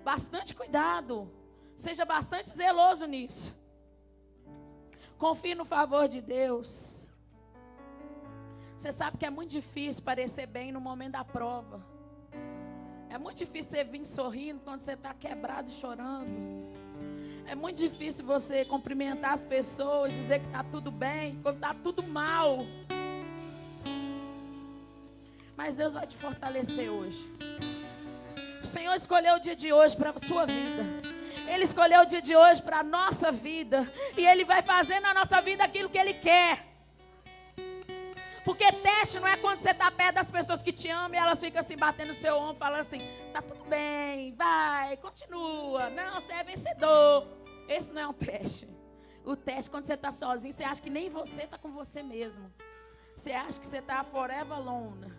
Speaker 1: Bastante cuidado. Seja bastante zeloso nisso. Confie no favor de Deus. Você sabe que é muito difícil parecer bem no momento da prova. É muito difícil você vir sorrindo quando você está quebrado e chorando. É muito difícil você cumprimentar as pessoas, dizer que está tudo bem, quando está tudo mal. Mas Deus vai te fortalecer hoje. O Senhor escolheu o dia de hoje para a sua vida. Ele escolheu o dia de hoje para a nossa vida. E Ele vai fazer na nossa vida aquilo que Ele quer. Porque teste não é quando você está perto das pessoas que te amam e elas ficam assim batendo no seu ombro, falando assim, tá tudo bem, vai, continua. Não, você é vencedor. Esse não é um teste. O teste, quando você está sozinho, você acha que nem você está com você mesmo. Você acha que você está forever alone.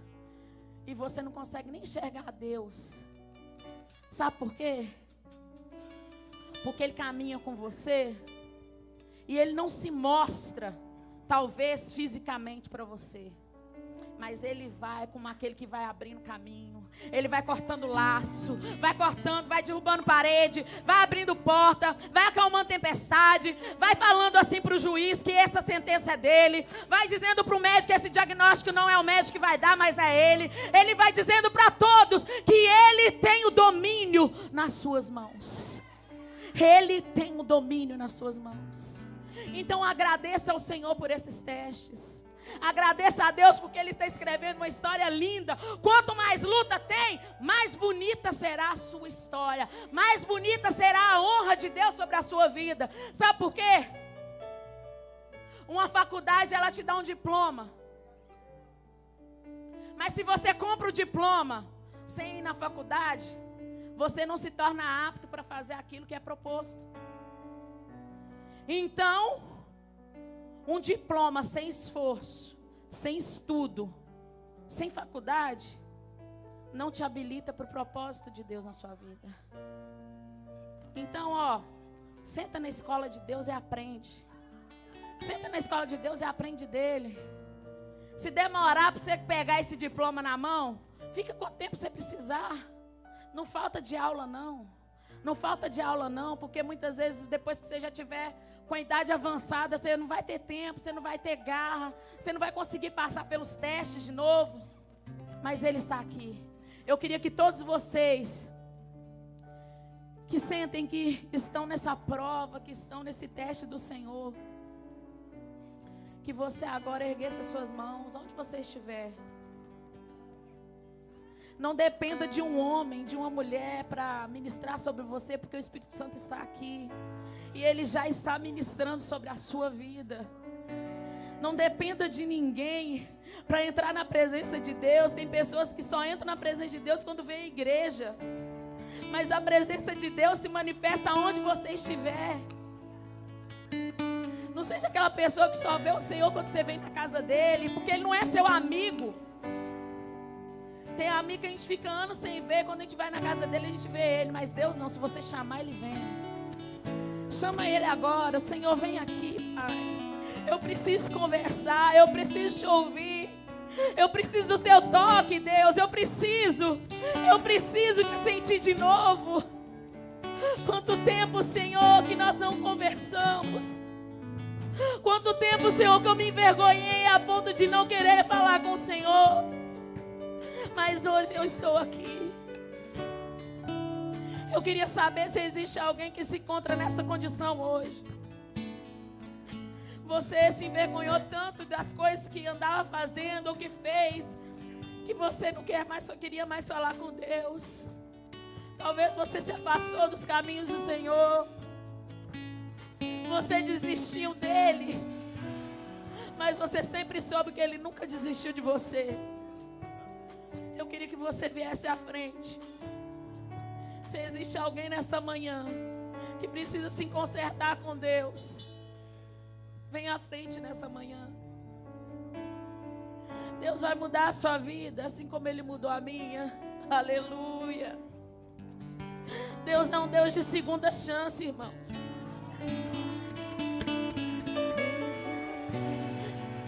Speaker 1: E você não consegue nem enxergar a Deus. Sabe por quê? Porque Ele caminha com você e Ele não se mostra, talvez fisicamente, para você. Mas Ele vai como aquele que vai abrindo caminho. Ele vai cortando laço, vai cortando, vai derrubando parede, vai abrindo porta, vai acalmando tempestade, vai falando assim para o juiz que essa sentença é dele, vai dizendo para o médico que esse diagnóstico não é o médico que vai dar, mas é ele. Ele vai dizendo para todos que ele tem o domínio nas suas mãos. Ele tem o domínio nas suas mãos. Então agradeça ao Senhor por esses testes. Agradeça a Deus porque Ele está escrevendo uma história linda. Quanto mais luta tem, mais bonita será a sua história. Mais bonita será a honra de Deus sobre a sua vida. Sabe por quê? Uma faculdade, ela te dá um diploma. Mas se você compra o diploma sem ir na faculdade, você não se torna apto para fazer aquilo que é proposto. Então, um diploma sem esforço, sem estudo, sem faculdade, não te habilita para o propósito de Deus na sua vida. Então, senta na escola de Deus e aprende. Senta na escola de Deus e aprende dele. Se demorar para você pegar esse diploma na mão, fica quanto tempo você precisar. Não falta de aula não. Não falta de aula não, porque muitas vezes depois que você já tiver com a idade avançada, você não vai ter tempo, você não vai ter garra, você não vai conseguir passar pelos testes de novo. Mas Ele está aqui. Eu queria que todos vocês que sentem que estão nessa prova, que estão nesse teste do Senhor, que você agora erguesse as suas mãos, onde você estiver. Não dependa de um homem, de uma mulher para ministrar sobre você, porque o Espírito Santo está aqui. E Ele já está ministrando sobre a sua vida. Não dependa de ninguém para entrar na presença de Deus. Tem pessoas que só entram na presença de Deus quando vem à igreja. Mas a presença de Deus se manifesta onde você estiver. Não seja aquela pessoa que só vê o Senhor quando você vem na casa dele, porque Ele não é seu amigo. Tem amigo que a gente fica anos sem ver, quando a gente vai na casa dele a gente vê ele, mas Deus não, se você chamar ele vem. Chama ele agora, Senhor, vem aqui, Pai. Eu preciso conversar, eu preciso te ouvir. Eu preciso do teu toque, Deus, eu preciso te sentir de novo. Quanto tempo, Senhor, que nós não conversamos. Quanto tempo, Senhor, que eu me envergonhei a ponto de não querer falar com o Senhor. Mas hoje eu estou aqui. Eu queria saber se existe alguém que se encontra nessa condição hoje. Você se envergonhou tanto das coisas que andava fazendo ou que fez, que você não quer mais, só queria mais falar com Deus. Talvez você se afastou dos caminhos do Senhor. Você desistiu dele. Mas você sempre soube que ele nunca desistiu de você. Eu queria que você viesse à frente. Se existe alguém nessa manhã que precisa se consertar com Deus, venha à frente nessa manhã. Deus vai mudar a sua vida, assim como Ele mudou a minha. Aleluia. Deus é um Deus de segunda chance, irmãos.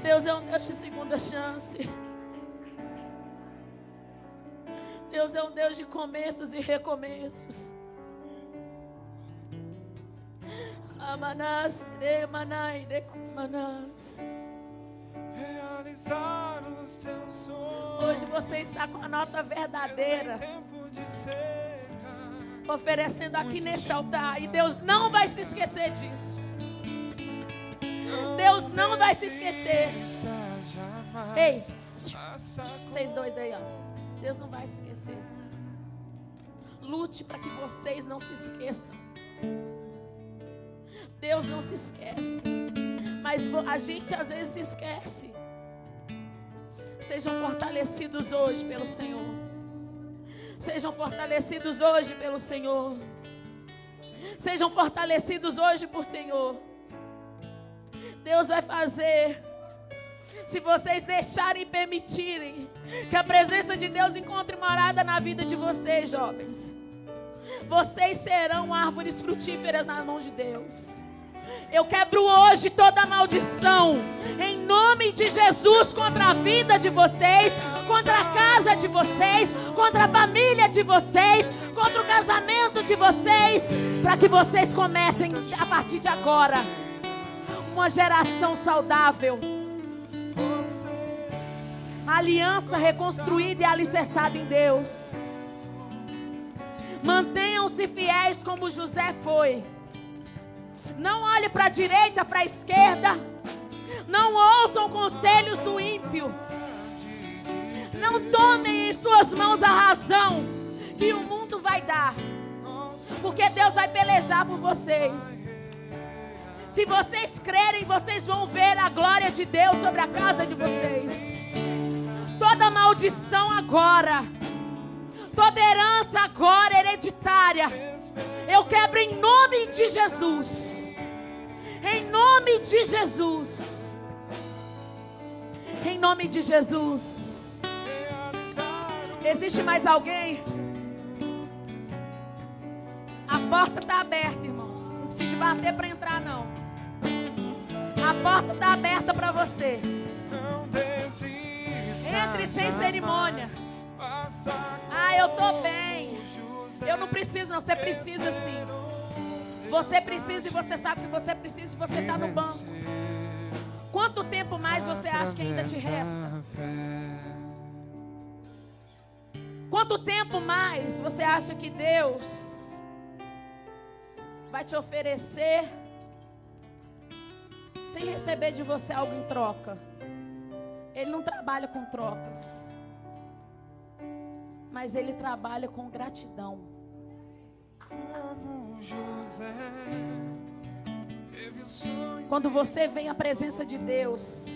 Speaker 1: Deus é um Deus de segunda chance. Deus é um Deus de começos e recomeços. Amanás, remanai, decumanás.
Speaker 2: Realizar os teus sonhos.
Speaker 1: Hoje você está com a nota verdadeira, oferecendo aqui nesse altar. E Deus não vai se esquecer disso. Deus não vai se esquecer. Ei, vocês dois aí, ó. Deus não vai se esquecer. Lute para que vocês não se esqueçam. Deus não se esquece. Mas a gente às vezes se esquece. Sejam fortalecidos hoje pelo Senhor. Sejam fortalecidos hoje pelo Senhor. Sejam fortalecidos hoje por Senhor. Deus vai fazer. Se vocês deixarem e permitirem que a presença de Deus encontre morada na vida de vocês, jovens, vocês serão árvores frutíferas na mão de Deus. Eu quebro hoje toda maldição, em nome de Jesus contra a vida de vocês, contra a casa de vocês, contra a família de vocês, contra o casamento de vocês, para que vocês comecem a partir de agora uma geração saudável, aliança reconstruída e alicerçada em Deus. Mantenham-se fiéis como José foi. Não olhe para a direita, para a esquerda. Não ouçam conselhos do ímpio. Não tomem em suas mãos a razão que o mundo vai dar, porque Deus vai pelejar por vocês. Se vocês crerem, vocês vão ver a glória de Deus sobre a casa de vocês. Toda maldição agora, toda herança agora hereditária, eu quebro em nome de Jesus. Em nome de Jesus. Em nome de Jesus. Existe mais alguém? A porta está aberta, irmãos. Não precisa bater para entrar, não. A porta está aberta para você. Entre sem cerimônia. Ah, eu estou bem. Eu não preciso, não. Você precisa sim. Você precisa e você sabe que você precisa e você está no banco. Quanto tempo mais você acha que ainda te resta? Quanto tempo mais você acha que Deus vai te oferecer sem receber de você algo em troca? Ele não trabalha com trocas, mas Ele trabalha com gratidão. Quando você vem à presença de Deus,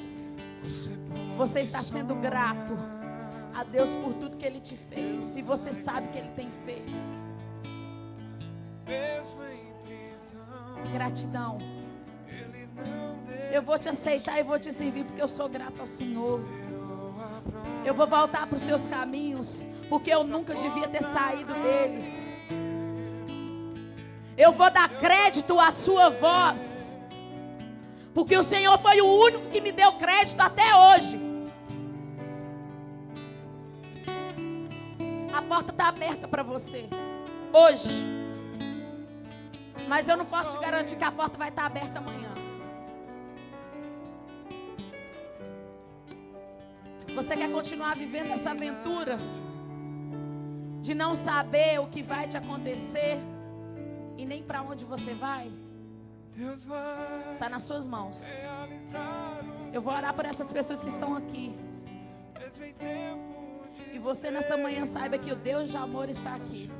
Speaker 1: você está sendo grato a Deus por tudo que Ele te fez. E você sabe que Ele tem feito. Gratidão. Eu vou te aceitar e vou te servir porque eu sou grato ao Senhor. Eu vou voltar para os seus caminhos porque eu nunca devia ter saído deles. Eu vou dar crédito à sua voz, porque o Senhor foi o único que me deu crédito até hoje. A porta está aberta para você hoje, mas eu não posso te garantir que a porta vai estar aberta amanhã. Você quer continuar vivendo essa aventura de não saber o que vai te acontecer e nem para onde você vai? Está nas suas mãos. Eu vou orar por essas pessoas que estão aqui. E você nessa manhã saiba que o Deus de amor está aqui.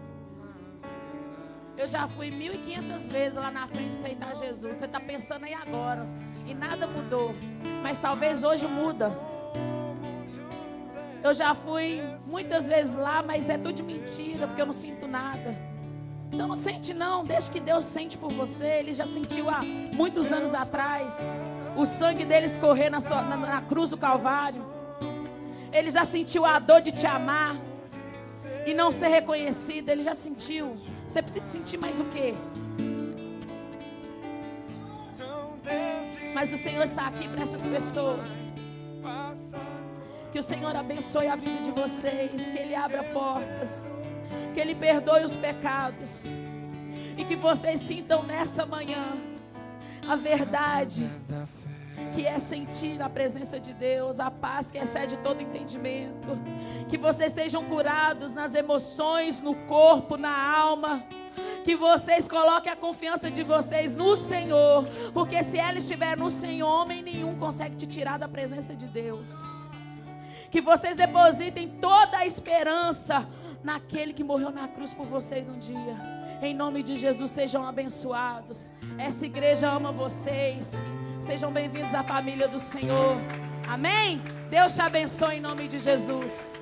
Speaker 1: Eu já fui 1500 vezes lá na frente aceitar Jesus. Você está pensando aí agora e nada mudou, mas talvez hoje muda. Eu já fui muitas vezes lá, mas é tudo de mentira, porque eu não sinto nada. Então não sente não, deixa que Deus sente por você. Ele já sentiu há muitos anos atrás o sangue dele escorrer na cruz do Calvário. Ele já sentiu a dor de te amar e não ser reconhecido. Ele já sentiu. Você precisa sentir mais o quê? Mas o Senhor está aqui para essas pessoas. Que o Senhor abençoe a vida de vocês, que Ele abra portas, que Ele perdoe os pecados e que vocês sintam nessa manhã a verdade, que é sentir a presença de Deus, a paz que excede todo entendimento, que vocês sejam curados nas emoções, no corpo, na alma, que vocês coloquem a confiança de vocês no Senhor, porque se ela estiver no Senhor, homem nenhum consegue te tirar da presença de Deus. Que vocês depositem toda a esperança naquele que morreu na cruz por vocês um dia. Em nome de Jesus, sejam abençoados. Essa igreja ama vocês. Sejam bem-vindos à família do Senhor. Amém? Deus te abençoe em nome de Jesus.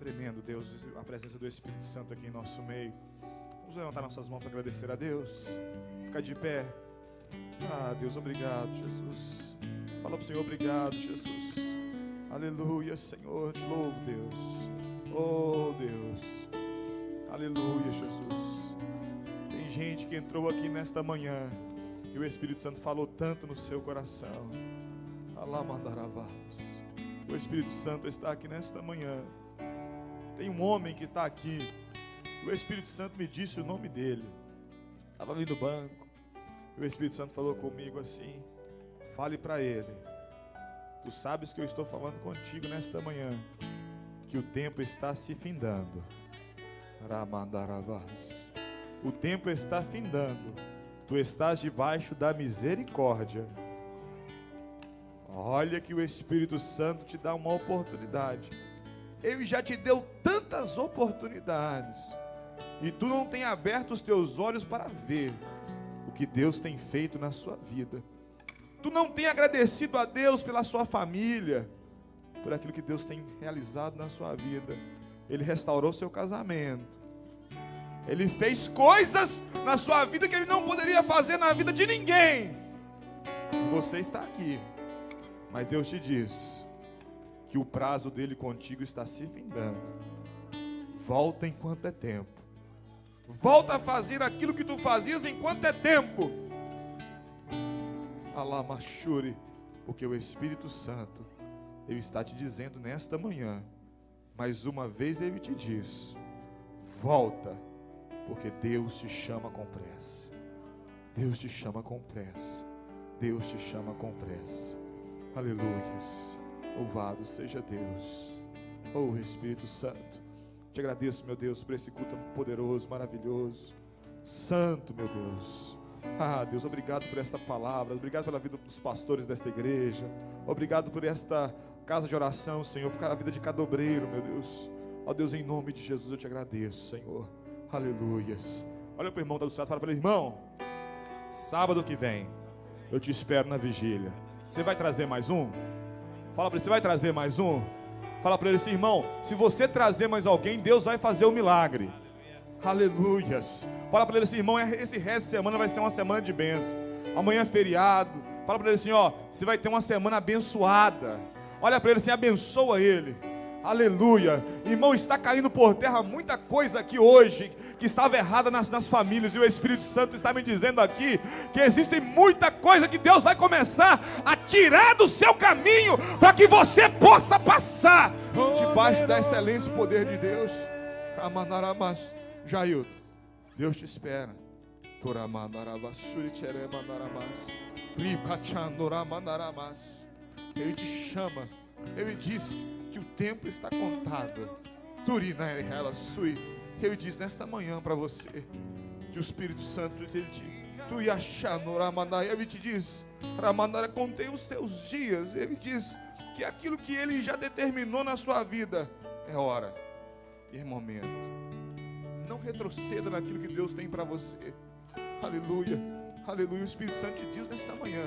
Speaker 2: Tremendo, Deus, a presença do Espírito Santo aqui em nosso meio. Vamos levantar nossas mãos para agradecer a Deus. Ficar de pé. Ah, Deus, obrigado, Jesus. Fala para o Senhor, obrigado, Jesus. Aleluia, Senhor, te louvo, Deus. Oh, Deus. Aleluia, Jesus. Tem gente que entrou aqui nesta manhã e o Espírito Santo falou tanto no seu coração. Alamandaravas. O Espírito Santo está aqui nesta manhã. Tem um homem que está aqui. O Espírito Santo me disse o nome dele. Estava ali no banco. E o Espírito Santo falou comigo assim: fale para ele. Tu sabes que eu estou falando contigo nesta manhã, que o tempo está se findando. Ramandaravas. O tempo está findando. Tu estás debaixo da misericórdia. Olha que o Espírito Santo te dá uma oportunidade. Ele já te deu tantas oportunidades e tu não tem aberto os teus olhos para ver o que Deus tem feito na sua vida. Tu não tem agradecido a Deus pela sua família, por aquilo que Deus tem realizado na sua vida. Ele restaurou seu casamento. Ele fez coisas na sua vida que Ele não poderia fazer na vida de ninguém. E você está aqui. Mas Deus te diz que o prazo dele contigo está se findando. Volta enquanto é tempo. Volta a fazer aquilo que tu fazias enquanto é tempo. Alamachuri, porque o Espírito Santo, Ele está te dizendo nesta manhã, mais uma vez Ele te diz: volta, porque Deus te chama com pressa. Deus te chama com pressa. Deus te chama com pressa. Aleluias. Louvado seja Deus. Oh Espírito Santo, te agradeço, meu Deus, por esse culto poderoso, maravilhoso. Santo, meu Deus. Ah, Deus, obrigado por esta palavra. Obrigado pela vida dos pastores desta igreja. Obrigado por esta casa de oração, Senhor, por cada vida de cada obreiro, meu Deus. Ó Deus, em nome de Jesus eu te agradeço, Senhor. Aleluias. Olha para o irmão da Luciana, fala para ele: irmão, sábado que vem eu te espero na vigília. Você vai trazer mais um? Fala para ele: você vai trazer mais um? Fala para ele assim: irmão, se você trazer mais alguém, Deus vai fazer o milagre. Aleluias. Fala para ele assim: irmão, esse resto de semana vai ser uma semana de bênção. Amanhã é feriado. Fala para ele assim: ó, você vai ter uma semana abençoada. Olha para ele assim: abençoa ele. Aleluia. Irmão, está caindo por terra muita coisa aqui hoje que estava errada nas famílias, e o Espírito Santo está me dizendo aqui que existe muita coisa que Deus vai começar a tirar do seu caminho para que você possa passar debaixo da excelência e poder de Deus. Amanaramas, Jailton, Deus te espera. Ele te chama. Ele diz que o tempo está contado. Ele diz nesta manhã para você que o Espírito Santo ele te diz: Ramandara, contei os teus dias. Ele diz que aquilo que Ele já determinou na sua vida é hora e é momento. Não retroceda naquilo que Deus tem para você. Aleluia, aleluia. O Espírito Santo te diz nesta manhã: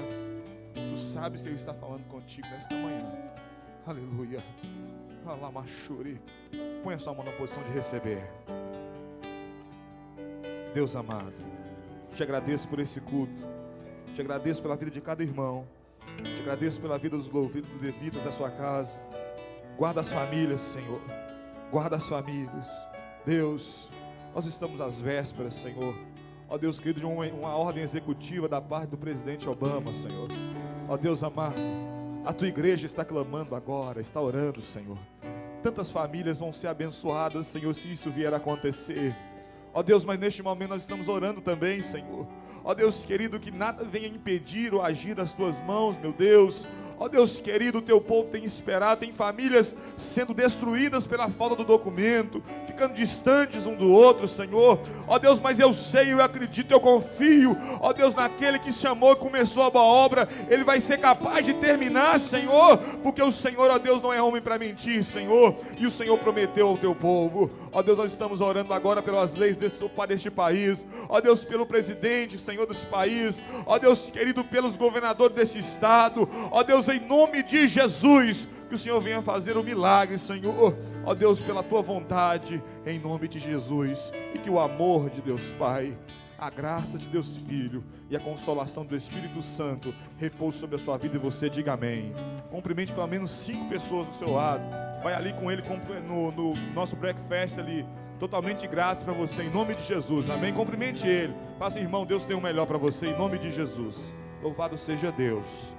Speaker 2: tu sabes que Ele está falando contigo nesta manhã. Aleluia. Alamachuri. Põe a sua mão na posição de receber. Deus amado, te agradeço por esse culto. Te agradeço pela vida de cada irmão. Te agradeço pela vida dos levitas da sua casa. Guarda as famílias, Senhor. Guarda as famílias. Deus, nós estamos às vésperas, Senhor. Ó Deus querido, de uma ordem executiva da parte do presidente Obama, Senhor. Ó Deus amado, a tua igreja está clamando agora, está orando, Senhor. Tantas famílias vão ser abençoadas, Senhor, se isso vier a acontecer. Ó Deus, mas neste momento nós estamos orando também, Senhor. Ó Deus querido, que nada venha impedir o agir das tuas mãos, meu Deus. Ó Deus querido, o teu povo tem esperado, tem famílias sendo destruídas pela falta do documento, ficando distantes um do outro, Senhor. Ó Deus, mas eu sei, eu acredito, eu confio, ó Deus, naquele que chamou e começou a boa obra. Ele vai ser capaz de terminar, Senhor, porque o Senhor, ó Deus, não é homem para mentir, Senhor, e o Senhor prometeu ao teu povo. Ó Deus, nós estamos orando agora pelas leis deste país, ó Deus, pelo presidente, Senhor, desse país, ó Deus querido, pelos governadores desse estado, ó Deus, em nome de Jesus, que o Senhor venha fazer um milagre, Senhor, ó Deus, pela tua vontade, em nome de Jesus, e que o amor de Deus Pai, a graça de Deus Filho e a consolação do Espírito Santo repouse sobre a sua vida, e você diga amém. Cumprimente pelo menos 5 pessoas do seu lado. Vai ali com ele no nosso breakfast ali totalmente grátis para você, em nome de Jesus, amém? Cumprimente ele, faça, irmão, Deus tem o melhor para você, em nome de Jesus. Louvado seja Deus.